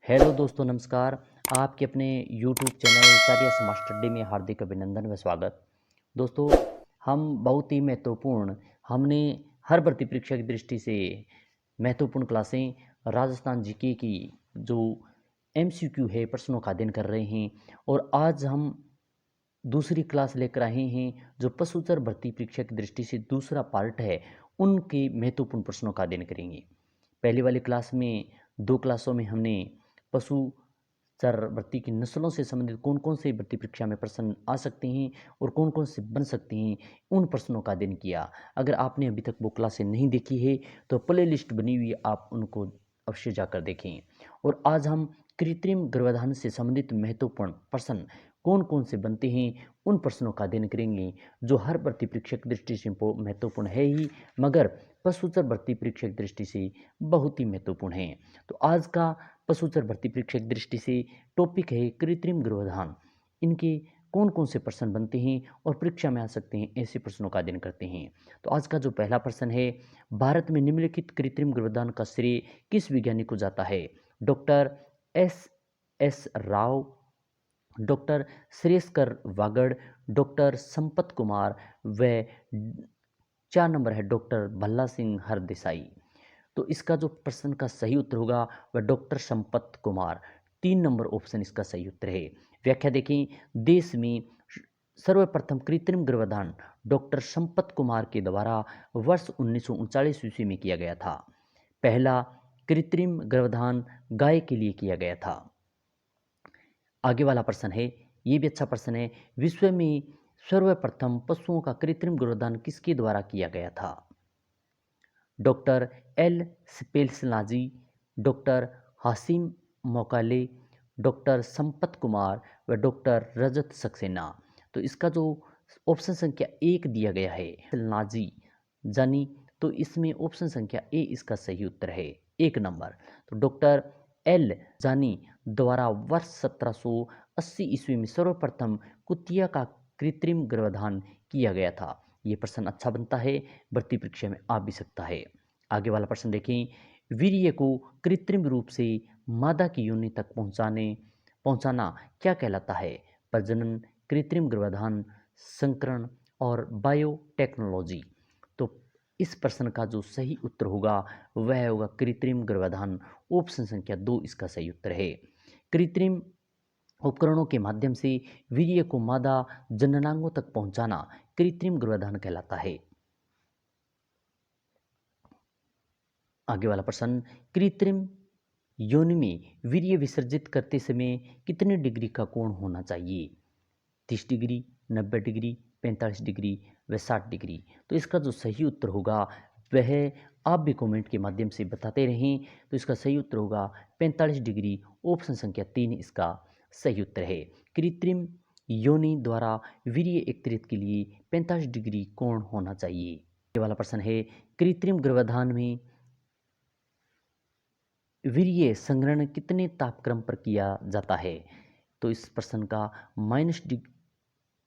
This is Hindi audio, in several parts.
हेलो दोस्तों, नमस्कार। आपके अपने YouTube channel HRs master day में हार्दिक अभिनंदन व स्वागत। दोस्तों, हम बहुत ही महत्वपूर्ण हमने हर भर्ती परीक्षा की दृष्टि से महत्वपूर्ण क्लासें राजस्थान जीके की जो एमसीक्यू है प्रश्नों का अध्ययन कर रहे हैं। और आज हम दूसरी क्लास लेकर आए हैं जो पशुचर भर्ती परीक्षा की दृष्टि से दूसरा पार्ट है, उनके महत्वपूर्ण प्रश्नों का अध्ययन करेंगे। पहले वाली क्लास में, दो क्लासों में हमने पशु चर भर्ती की नस्लों से संबंधित कौन कौन से भर्ती परीक्षा में प्रश्न आ सकते हैं और कौन कौन से बन सकते हैं, उन प्रश्नों का अध्ययन किया। अगर आपने अभी तक वो क्लासें नहीं देखी है तो प्ले लिस्ट बनी हुई, आप उनको अवश्य जाकर देखें। और आज हम कृत्रिम गर्भाधान से संबंधित महत्वपूर्ण प्रश्न कौन कौन से बनते हैं, उन प्रश्नों का अध्ययन करेंगे जो हर भर्ती परीक्षा की दृष्टि से महत्वपूर्ण है ही, मगर पशुचर भर्ती परीक्षा की दृष्टि से बहुत ही महत्वपूर्ण है। तो आज का पशुचर भर्ती परीक्षा की दृष्टि से टॉपिक है कृत्रिम गर्भाधान। इनके कौन कौन से प्रश्न बनते हैं और परीक्षा में आ सकते हैं, ऐसे प्रश्नों का अध्ययन करते हैं। तो आज का जो पहला प्रश्न है, भारत में निम्नलिखित कृत्रिम गर्भाधान का श्रेय किस वैज्ञानिक को जाता है? Doctor S S Rao, doctor श्रेयस्कर वागड़, डॉक्टर संपत कुमार व 4 नंबर है डॉक्टर भल्ला सिंह हरदेसाई। तो इसका जो प्रश्न का सही उत्तर होगा वह doctor Sampat Kumar. 3 number option इसका सही उत्तर है। व्याख्या देखें, देश में सर्वप्रथम कृत्रिम गर्भाधान डॉक्टर संपत कुमार के द्वारा वर्ष 1939 ईस्वी में किया गया था। पहला कृत्रिम गर्भाधान गाय के लिए किया गया था। आगे वाला प्रश्न है, ये भी अच्छा प्रश्न है। विश्व में सर्वप्रथम पशुओं का कृत्रिम गर्भाधान किसके द्वारा किया गया था? डॉक्टर एल स्पेल्सलाजी, डॉक्टर हासिम मोकाले, डॉक्टर संपत कुमार व डॉक्टर रजत सक्सेना। तो इसका जो ऑप्शन संख्या 1 दिया गया है नाजी जानी, तो इसमें ऑप्शन संख्या ए इसका सही उत्तर है, 1 नंबर। तो डॉक्टर एल जानी द्वारा वर्ष 1780 ईस्वी में सर्वप्रथम कुतिया का कृत्रिम गर्भाधान किया गया था। ये प्रश्न अच्छा बनता है, भर्ती परीक्षा में आ भी सकता है। आगे वाला प्रश्न देखें, वीर्य को कृत्रिम रूप से मादा की योनि तक पहुंचाना क्या कहलाता है? प्रजनन, कृत्रिम गर्भाधान, संकरण और बायोटेक्नोलॉजी। तो इस प्रश्न का जो सही उत्तर होगा वह होगा कृत्रिम गर्भाधान। ऑप्शन संख्या 2 इसका सही उत्तर है। कृत्रिम उपकरणों के माध्यम से वीर्य को मादा जननांगों तक पहुंचाना कृत्रिम गर्भाधान कहलाता है। आगे वाला प्रश्न, कृत्रिम योनि में वीर्य विसर्जित करते समय कितने डिग्री का कोण होना चाहिए? 30 डिग्री, 90 डिग्री, 45 डिग्री व 60 डिग्री। तो इसका जो सही उत्तर होगा वह आप भी कमेंट के माध्यम से बताते रहें। तो इसका सही उत्तर होगा 45 डिग्री। ऑप्शन संख्या 3 इसका सही उत्तर है। कृत्रिम योनि द्वारा वीर्य एकत्रित के लिए 45 डिग्री कोण होना चाहिए। ये वाला प्रश्न है, कृत्रिम गर्भाधान में वीर्य संग्रहण कितने तापक्रम पर किया जाता है? तो इस प्रश्न का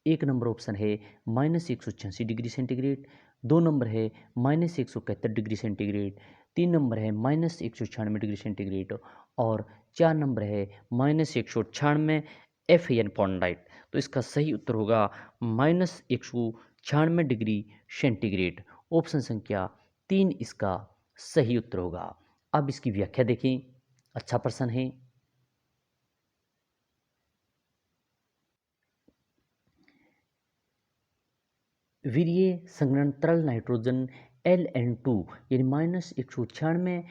1 नंबर ऑप्शन है -186 डिग्री सेंटीग्रेड, 2 नंबर है -171 डिग्री सेंटीग्रेड, 3 नंबर है -196 डिग्री सेंटीग्रेड और 4 नंबर है -196 एफ पॉन्डाइट। तो इसका सही उत्तर होगा -196 डिग्री सेंटीग्रेड। ऑप्शन संख्या 3 इसका सही उत्तर होगा। अब इसकी व्याख्या देखें, अच्छा प्रश्न है। वीर्य संग्रहण तरल नाइट्रोजन LN2 यानी -196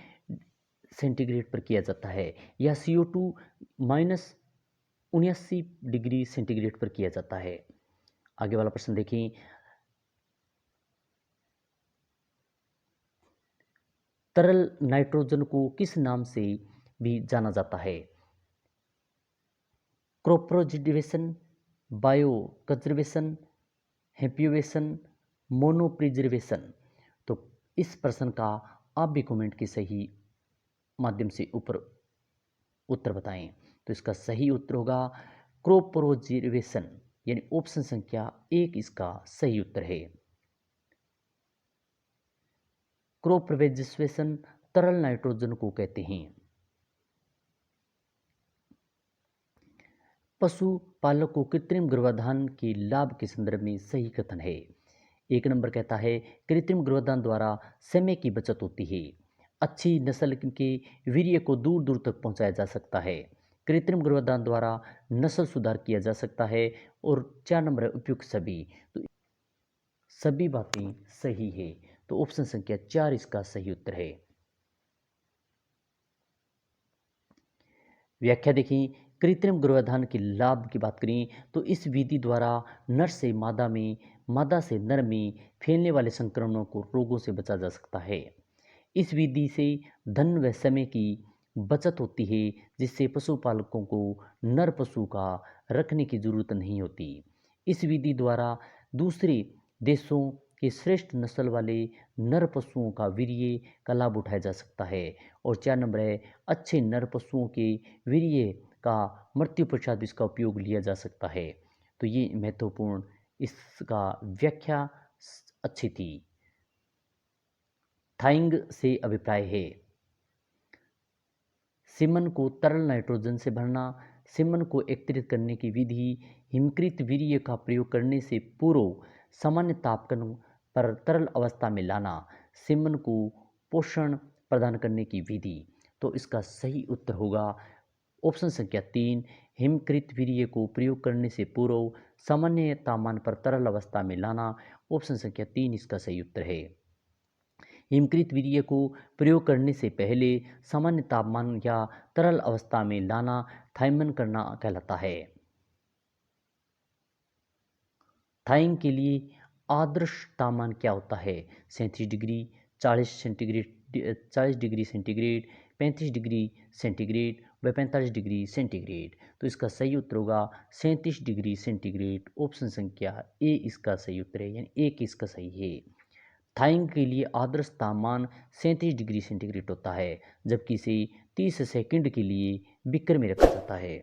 सेंटीग्रेड पर किया जाता है, या CO2 -79 डिग्री सेंटीग्रेड पर किया जाता है। आगे वाला प्रश्न देखें, तरल नाइट्रोजन को किस नाम से भी जाना जाता है? क्रोप्रोजिडेशन, बायो कंजर्वेशन, हेप्यूवेशन, मोनोप्रिजर्वेशन। तो इस प्रश्न का आप भी कमेंट के सही माध्यम से ऊपर उत्तर बताएं। तो इसका सही उत्तर होगा क्रोप्रोजिवेशन, यानी ऑप्शन संख्या 1 इसका सही उत्तर है। क्रोप्रोजिवेशन तरल नाइट्रोजन को कहते हैं। पशुपालक को कृत्रिम गर्भाधान के लाभ के संदर्भ में सही कथन है। एक नंबर कहता है कृत्रिम गर्भाधान द्वारा समय की बचत होती है। अच्छी नस्ल के वीर्य को दूर दूर तक पहुंचाया जा सकता है। कृत्रिम गर्भाधान द्वारा नस्ल सुधार किया जा सकता है। और 4 नंबर है उपयुक्त सभी। तो सभी बातें सही है। तो ऑप्शन संख्या 4 इसका सही उत्तर है। व्याख्या देखिए, कृत्रिम गर्भाधान के लाभ की बात करें तो इस विधि द्वारा नर से मादा में, मादा से नर में फैलने वाले संक्रमणों को रोगों से बचा जा सकता है। इस विधि से धन व समय की बचत होती है, जिससे पशुपालकों को नर पशु का रखने की जरूरत नहीं होती। इस विधि द्वारा दूसरे देशों के श्रेष्ठ नस्ल वाले नर पशुओं का वीर्य का लाभ उठाया जा सकता है। और 4 नंबर है अच्छे नर पशुओं के वीर्य का मृत्यु पश्चात भी इसका उपयोग लिया जा सकता है। तो ये महत्वपूर्ण इसका व्याख्या अच्छी थी। थाइंग से अभिप्राय है सीमन को तरल नाइट्रोजन से भरना, सीमन को एकत्रित करने की विधि, हिमकृत वीर्य का प्रयोग करने से पूर्व सामान्य तापक्रम पर तरल अवस्था में लाना, सीमन को पोषण प्रदान करने की विधि। तो इसका सही उत्तर होगा ऑप्शन संख्या 3, हिमकृत वीर्य को प्रयोग करने से पूर्व सामान्य तापमान पर तरल अवस्था में लाना। ऑप्शन संख्या 3 इसका सही उत्तर है। हिमकृत वीर्य को प्रयोग करने से पहले सामान्य तापमान या तरल अवस्था में लाना थाइमन करना कहलाता है। थाइंग के लिए आदर्श तापमान क्या होता है? 37 degree, 40 centigrade, 40 degree centigrade, 35 degree centigrade व 45 डिग्री सेंटीग्रेड। तो इसका सही उत्तर होगा 37 डिग्री सेंटीग्रेड। ऑप्शन संख्या ए इसका सही उत्तर है, यानी ए इसका सही है। थाइंग के लिए आदर्श तापमान 37 डिग्री सेंटीग्रेड होता है, जबकि इसे 30 सेकंड के लिए बिक्कर में रखा जाता है।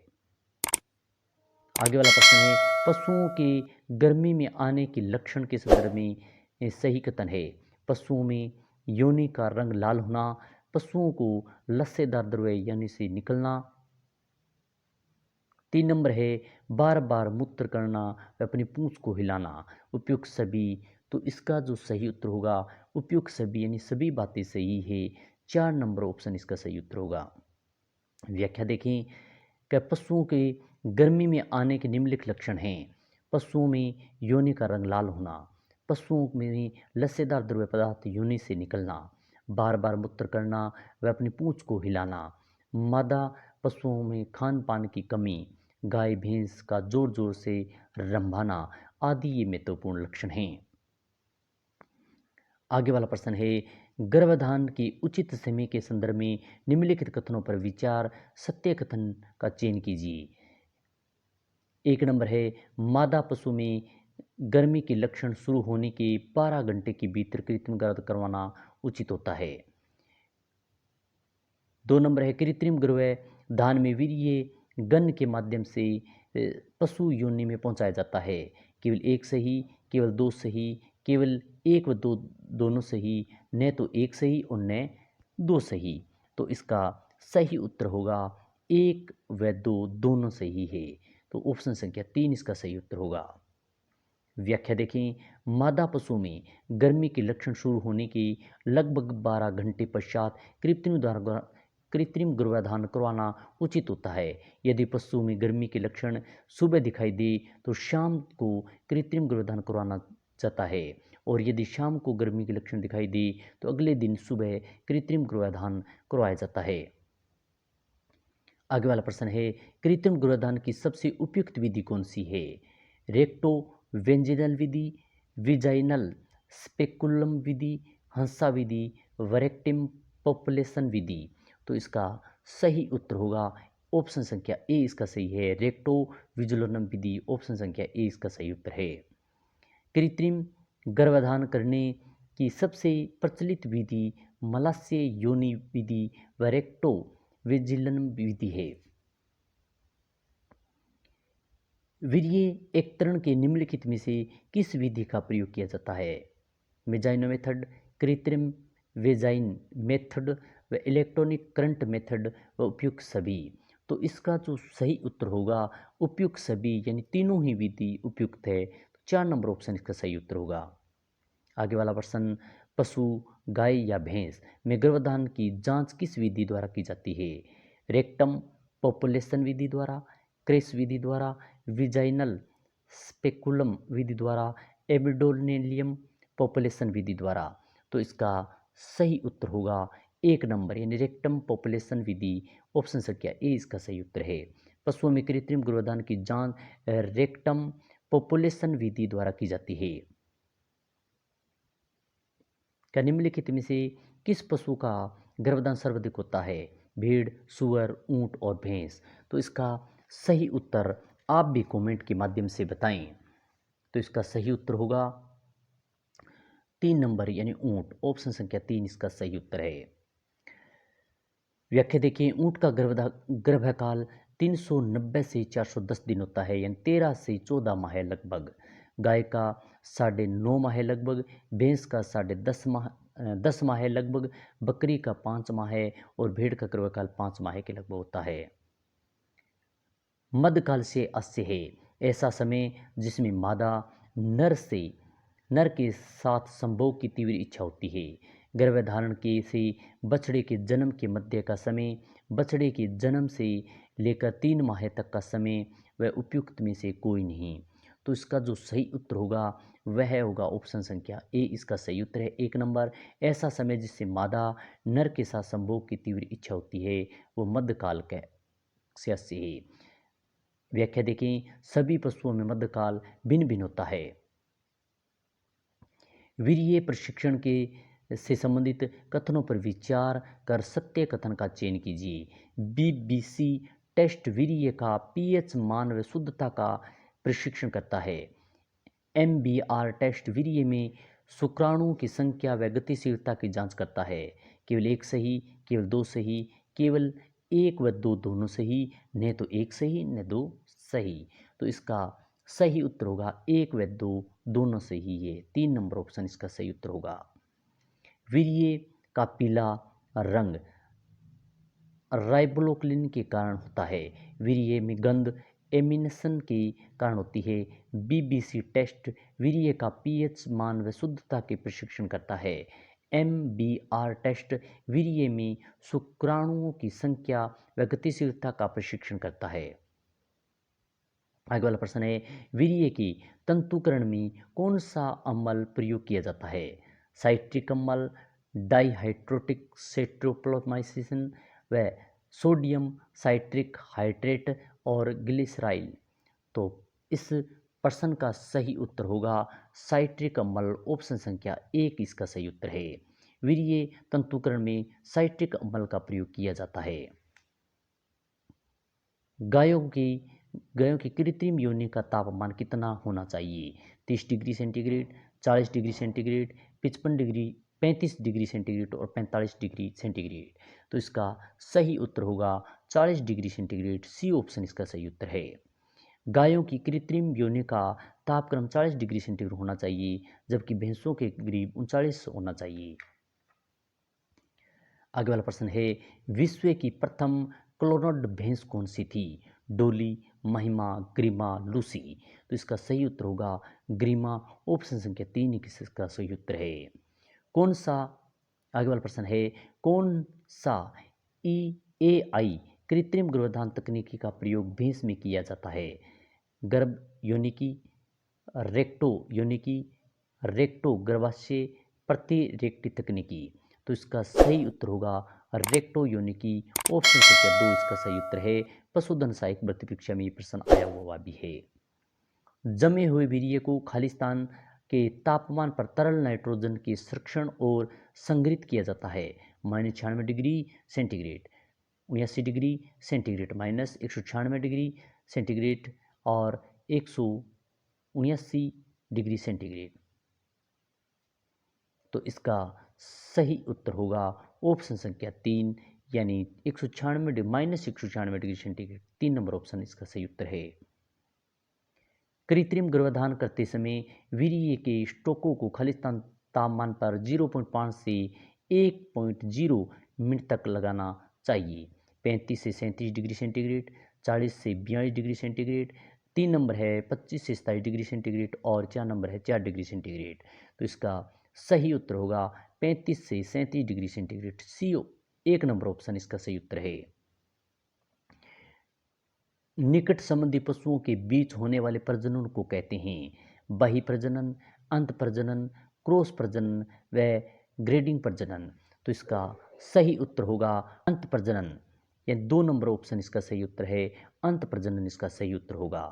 आगे वाला प्रश्न है पशुओं के गर्मी में आने के लक्षण के संदर्भ में सही कथन है। पशुओं में योनि का रंग लाल होना, पशुओं को लस्सेदार द्रव्य यानी से निकलना। 3 नंबर है बार बार मूत्र करना व अपनी पूंछ को हिलाना। उपयुक्त सभी। तो इसका जो सही उत्तर होगा उपयुक्त सभी, यानी सभी बातें सही है। 4 नंबर ऑप्शन इसका सही उत्तर होगा। व्याख्या देखें कि पशुओं के गर्मी में आने के निम्नलिखित लक्षण हैं। पशुओं में योनि का रंग लाल होना, पशुओं में लस्सेदार द्रव्य पदार्थ योनि से निकलना, बार बार मूत्र करना व अपनी पूंछ को हिलाना, मादा पशुओं में खान पान की कमी, गाय भैंस का जोर जोर से रंभाना आदि ये महत्वपूर्ण लक्षण हैं। आगे वाला प्रश्न है गर्भाधान के उचित समय के संदर्भ में निम्नलिखित कथनों पर विचार, सत्य कथन का चयन कीजिए। 1 नंबर है मादा पशु में गर्मी के लक्षण शुरू होने के 12 घंटे के भीतर कृत्रिम गर्भ करवाना उचित होता है। 2 नंबर है कृत्रिम गर्भाधान में वीर्य गन के माध्यम से पशु योनि में पहुंचाया जाता है। केवल एक सही, केवल 2 सही, केवल 1 व 2 दोनों सही, न तो 1 सही और न 2 सही। तो इसका सही उत्तर होगा 1 व 2 दोनों सही है। तो ऑप्शन संख्या 3 इसका सही उत्तर होगा। व्याख्या देखें मादा पशु में गर्मी के लक्षण शुरू होने के लगभग 12 घंटे पश्चात कृत्रिम गर्भाधान करवाना उचित होता है। यदि पशु में गर्मी के लक्षण सुबह दिखाई दे तो शाम को कृत्रिम गर्भाधान करवाना जाता है, और यदि शाम को गर्मी के लक्षण दिखाई दे तो अगले दिन सुबह कृत्रिम गर्भाधान करवाया जाता है। आगे वाला प्रश्न है कृत्रिम गर्भाधान की सबसे उपयुक्त विधि कौन सी है? रेक्टो वेंजिनल विधि, विजाइनल स्पेकुलम विधि, हंसा विधि, वरेक्टिम पॉपुलेशन विधि। तो इसका सही उत्तर होगा ऑप्शन संख्या ए इसका सही है, रेक्टो विजुलनम विधि। ऑप्शन संख्या ए इसका सही उत्तर है। कृत्रिम गर्भाधान करने की सबसे प्रचलित विधि मलास्य योनि विधि व रेक्टो विजिलनम विधि है। वीर्य एकत्रण के निम्नलिखित में से किस विधि का प्रयोग किया जाता है? मेजाइनो मेथड, कृत्रिम वेजाइन मेथड व इलेक्ट्रॉनिक करंट मेथड व उपयुक्त सभी। तो इसका जो सही उत्तर होगा उपयुक्त सभी यानी तीनों ही विधि उपयुक्त है। तो 4 नंबर ऑप्शन इसका सही उत्तर होगा। आगे वाला प्रश्न, पशु गाय या भैंस में गर्भाधान की जांच किस विधि द्वारा की जाती है? रेक्टम पॉपुलेशन विधि द्वारा, क्रेस विधि द्वारा, विजाइनल स्पेकुलम विधि द्वारा, एबिडोनेलियम पॉपुलेशन विधि द्वारा। तो इसका सही उत्तर होगा 1 नंबर यानी रेक्टम पॉपुलेशन विधि। ऑप्शन संख्या ए इसका सही उत्तर है। पशुओं में कृत्रिम गर्भाधान की जांच रेक्टम पॉपुलेशन विधि द्वारा की जाती है। क्या निम्नलिखित में से किस पशु का गर्भधान सर्वाधिक होता है? भेड़, सुअर, ऊंट और भैंस। तो इसका सही उत्तर आप भी कमेंट के माध्यम से बताएं। तो इसका सही उत्तर होगा 3 नंबर यानी ऊंट। ऑप्शन संख्या 3 इसका सही उत्तर है। व्याख्या देखिए, ऊंट का गर्भकाल 390 से 410 दिन होता है यानी 13 से 14 माह है लगभग। गाय का 9.5 माह है लगभग, भैंस का 10.5 माह है लगभग, बकरी का 5 माह है और भेड़ का गर्भकाल 5 माह के लगभग होता है। मध्यकाल से अस्य है ऐसा समय जिसमें मादा नर के साथ संभोग की तीव्र इच्छा होती है। गर्भधारण के से बछड़े के जन्म के मध्य का समय, बछड़े के जन्म से लेकर 3 माह तक का समय वह उपयुक्त में से कोई नहीं। तो इसका जो सही उत्तर होगा वह होगा ऑप्शन संख्या ए इसका सही उत्तर है। 1 नंबर, ऐसा समय जिससे मादा नर के साथ संभोग की तीव्र इच्छा होती है वो मध्यकाल का से है। व्याख्या देखें, सभी पशुओं में मध्यकाल भिन्न भिन्न होता है। वीर्य प्रशिक्षण के से संबंधित कथनों पर विचार कर सत्य कथन का चयन कीजिए। बीबीसी टेस्ट वीर्य का पीएच मान व शुद्धता का प्रशिक्षण करता है। एमबीआर टेस्ट वीर्य में शुक्राणुओं की संख्या व गतिशीलता की जांच करता है। केवल 1 सही, केवल 2 सही, केवल 1 व 2 दोनों सही, न तो 1 सही न 2 सही। तो इसका सही उत्तर होगा 1 व 2 दोनों सही है। 3 नंबर ऑप्शन इसका सही उत्तर होगा। वीर्य का पीला रंग राइबोफ्लाविन के कारण होता है। वीर्य में गंध एमिनेशन के कारण होती है। बीबीसी टेस्ट वीर्य का पीएच मान व शुद्धता के प्रशिक्षण करता है। एमबीआर टेस्ट वीर्य में शुक्राणुओं की संख्या व गतिशीलता का प्रशिक्षण करता है। आगे वाला प्रश्न है, वीर्य की तंतुकरण में कौन सा अम्ल प्रयोग किया जाता है? साइट्रिक अम्ल, डाइहाइड्रोटिक सेट्रोप्लोमाइसिन व सोडियम साइट्रिक हाइड्रेट और ग्लिसराइल। तो इस प्रश्न का सही उत्तर होगा साइट्रिक अम्ल। ऑप्शन संख्या 1 इसका सही उत्तर है। वीर्य तंतुकरण में साइट्रिक अम्ल का प्रयोग किया जाता है। गायों की कृत्रिम योनि का तापमान कितना होना चाहिए? 30 degree centigrade, 40 degree centigrade, 35 degree centigrade और 45 डिग्री सेंटीग्रेड। तो इसका सही उत्तर होगा 40 डिग्री सेंटीग्रेड। सी ऑप्शन इसका सही उत्तर है। गायों की कृत्रिम योनि का तापक्रम 40 डिग्री सेंटीग्रेड होना चाहिए, जबकि भैंसों के करीब 39 होना चाहिए। आगे वाला प्रश्न है, विश्व की प्रथम क्लोनड भैंस कौन सी थी? डोली, महिमा, ग्रीमा, लूसी। तो इसका सही उत्तर होगा ग्रीमा। ऑप्शन संख्या 3 इसका सही उत्तर है। कौन सा आगे वाला प्रश्न है, कौन सा EAI कृत्रिम गर्भाधान तकनीकी का प्रयोग भैंस में किया जाता है? गर्भ योनिकी, रेक्टो योनिकी, रेक्टो गर्भाशय प्रतिरेक्टी तकनीकी। तो इसका सही उत्तर होगा रेक्टो योनिकी। ऑप्शन संख्या 2 इसका सही उत्तर है। पशुधन सहायक भर्ती परीक्षा में ये प्रश्न आया हुआ भी है। जमे हुए वीर्य को खाली स्थान के तापमान पर तरल नाइट्रोजन के संरक्षण और संग्रहित किया जाता है। -96 degree centigrade, 79 degree centigrade, -196 degree centigrade और 179 डिग्री सेंटीग्रेड। तो इसका सही उत्तर होगा ऑप्शन संख्या 3 यानी -196 डिग्री सेंटीग्रेड। 3 नंबर ऑप्शन इसका सही उत्तर है। कृत्रिम गर्भाधान करते समय वीर्य के स्टोकों को खालिस्तान तापमान पर 0.5 से 1.0 मिनट तक लगाना चाहिए। 35 से 37 डिग्री सेंटीग्रेड, 40 से 42 डिग्री सेंटीग्रेड, 3 नंबर है 25 से 27 डिग्री सेंटीग्रेड और 4 नंबर है 4 डिग्री सेंटीग्रेड। तो इसका सही उत्तर होगा 35 से 37 डिग्री सेंटीग्रेड। सी 1 नंबर ऑप्शन इसका सही उत्तर है। निकट संबंधी पशुओं के बीच होने वाले प्रजनन को कहते हैं बही प्रजनन, अंत प्रजनन, क्रॉस प्रजनन व ग्रेडिंग प्रजनन। तो इसका सही उत्तर होगा अंत प्रजनन। यह 2 नंबर ऑप्शन इसका सही उत्तर है, अंत प्रजनन इसका सही उत्तर होगा।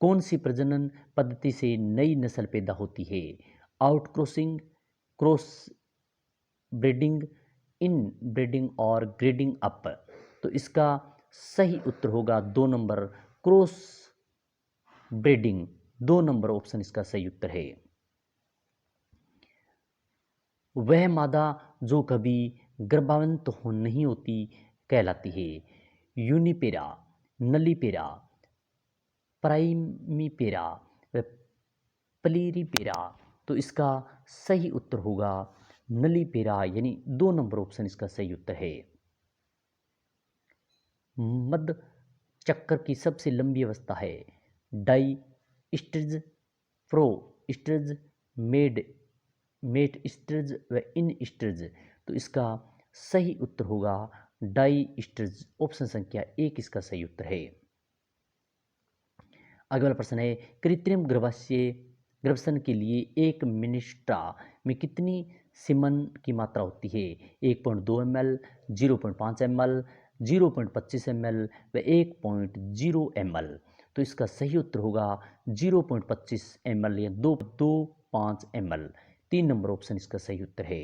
कौन सी प्रजनन पद्धति से नई नस्ल पैदा होती है? आउट क्रॉसिंग, क्रॉस ब्रीडिंग, इन ब्रीडिंग और ग्रेडिंग अप। तो इसका सही उत्तर होगा 2 number cross breeding. 2 number option इसका सही उत्तर है। वह मादा जो कभी गर्भावंत नहीं होती कहलाती है? यूनिपेरा, नलीपेरा, प्राइमीपेरा व प्लीरीपेरा। तो इसका सही उत्तर होगा नलीपेरा, यानी 2 नंबर ऑप्शन इसका सही उत्तर है। मध्य चक्र की सबसे लंबी अवस्था है dia stage, pro stage, met stage व इन स्टेज। तो इसका सही उत्तर होगा डाई स्टेज। ऑप्शन संख्या 1 इसका सही उत्तर है। अगला प्रश्न है कृत्रिम गर्भाशय के लिए एक मिनिस्ट्रा में कितनी सीमन की मात्रा होती है? 1.2 ml, 0.5 ml, 0.25 ml व 1.0 ml। तो इसका सही उत्तर होगा 0.25 ml या 2.25 ml। 3 नंबर ऑप्शन इसका सही उत्तर है।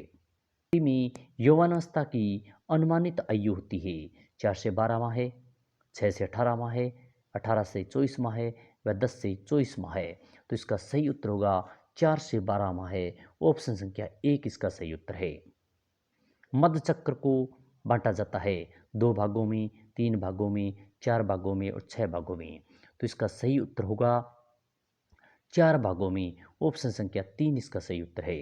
में यौवनावस्था की अनुमानित आयु होती है 4 से 12 माह है, 6 से 18 माह है, 18 से 24 माह है व 10 से 24 माह है। तो इसका सही उत्तर होगा 4 से 12 माह है। ऑप्शन संख्या 1 इसका सही उत्तर है। मध्य चक्र को बांटा जाता है 2 भागों में, 3 भागों में, 4 भागों में और 6 भागों में। तो इसका सही उत्तर होगा 4 भागों में। ऑप्शन संख्या 3 इसका सही उत्तर है।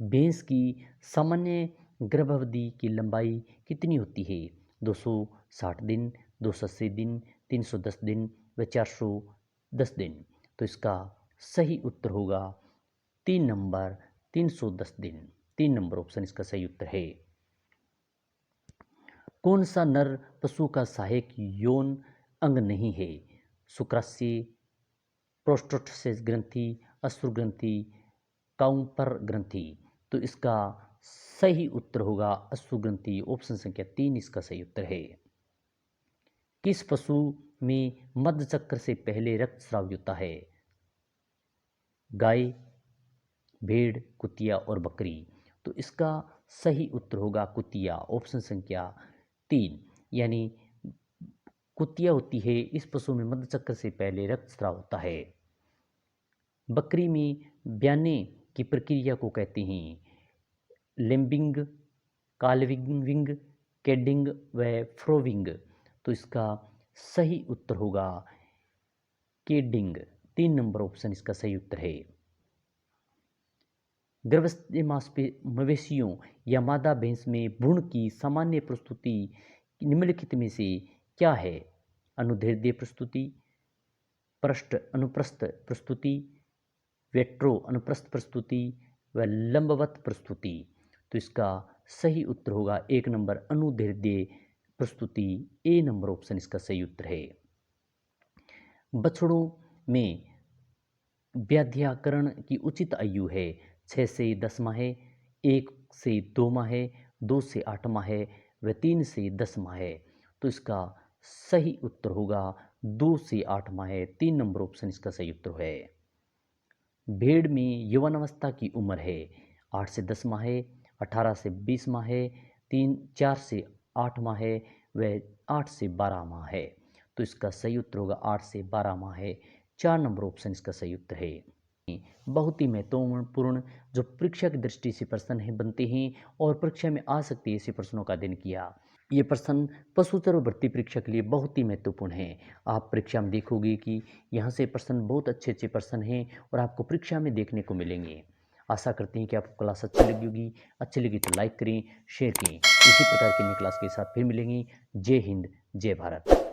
भैंस की सामान्य गर्भावधि की लंबाई कितनी होती है? 260 दिन, 280 दिन, 310 दिन व 410 दिन। तो इसका सही उत्तर होगा 3 नंबर 310 दिन। 3 नंबर ऑप्शन इसका सही उत्तर है। कौन सा नर पशु का सहायक यौन अंग नहीं है? शुक्राशय, प्रोस्टेट ग्रंथि, अश्रु ग्रंथि, काउपर ग्रंथि। तो इसका सही उत्तर होगा अश्रु ग्रंथि। ऑप्शन संख्या 3 इसका सही उत्तर है। किस पशु में मध्य चक्र से पहले रक्तस्राव होता है? गाय, भेड़, कुतिया और बकरी। तो इसका सही उत्तर होगा कुतिया। ऑप्शन संख्या 3, यानी कुतिया होती है इस पशु में मध्य चक्र से पहले रक्तस्राव होता है। बकरी में ब्याने की प्रक्रिया को कहते हैं लिम्बिंग, काल्विंग, कैडिंग व फ्रोविंग। तो इसका सही उत्तर होगा केडिंग। 3 नंबर ऑप्शन इसका सही उत्तर है। गर्भस्थ मवेशियों या मादा भैंस में भ्रूण की सामान्य प्रस्तुति निम्नलिखित में से क्या है? अनुदैर्ध्य प्रस्तुति, पृष्ठ अनुप्रस्थ प्रस्तुति, वेट्रो अनुप्रस्थ प्रस्तुति व लंबवत प्रस्तुति। तो इसका सही उत्तर होगा 1 नंबर अनुदैर्ध्य प्रस्तुति। ए नंबर ऑप्शन इसका सही उत्तर है। बछड़ों में व्याध्याकरण की उचित आयु है 6 से 10 माह, 1 से 2 माह, 2 से 8 माह व 3 से 10 माह। तो इसका सही उत्तर होगा 2 से 8 माह। 3 नंबर ऑप्शन इसका सही उत्तर है। भेड़ में यौवन अवस्था की उम्र है 8 से 10 माह, 18 से 20 माह, 4 से 8 माह व 8 से 12 माह है। तो इसका सही उत्तर होगा 8 से 12 माह है। 4 नंबर ऑप्शन इसका सही उत्तर है। बहुत ही महत्वपूर्ण जो परीक्षा की दृष्टि से प्रश्न है बनते हैं और परीक्षा में आ सकते हैं ऐसे प्रश्नों का अध्ययन किया। ये प्रश्न पशुचर भर्ती परीक्षा के लिए बहुत ही महत्वपूर्ण है। आप परीक्षा में देखोगे कि यहाँ से प्रश्न बहुत अच्छे अच्छे प्रश्न हैं और आपको परीक्षा में देखने को मिलेंगे। आशा करते हैं कि आपको क्लास अच्छी लगी होगी। अच्छी लगी तो लाइक करें, शेयर करें। इसी प्रकार की नई क्लास के साथ फिर मिलेंगे। जय हिंद, जय भारत।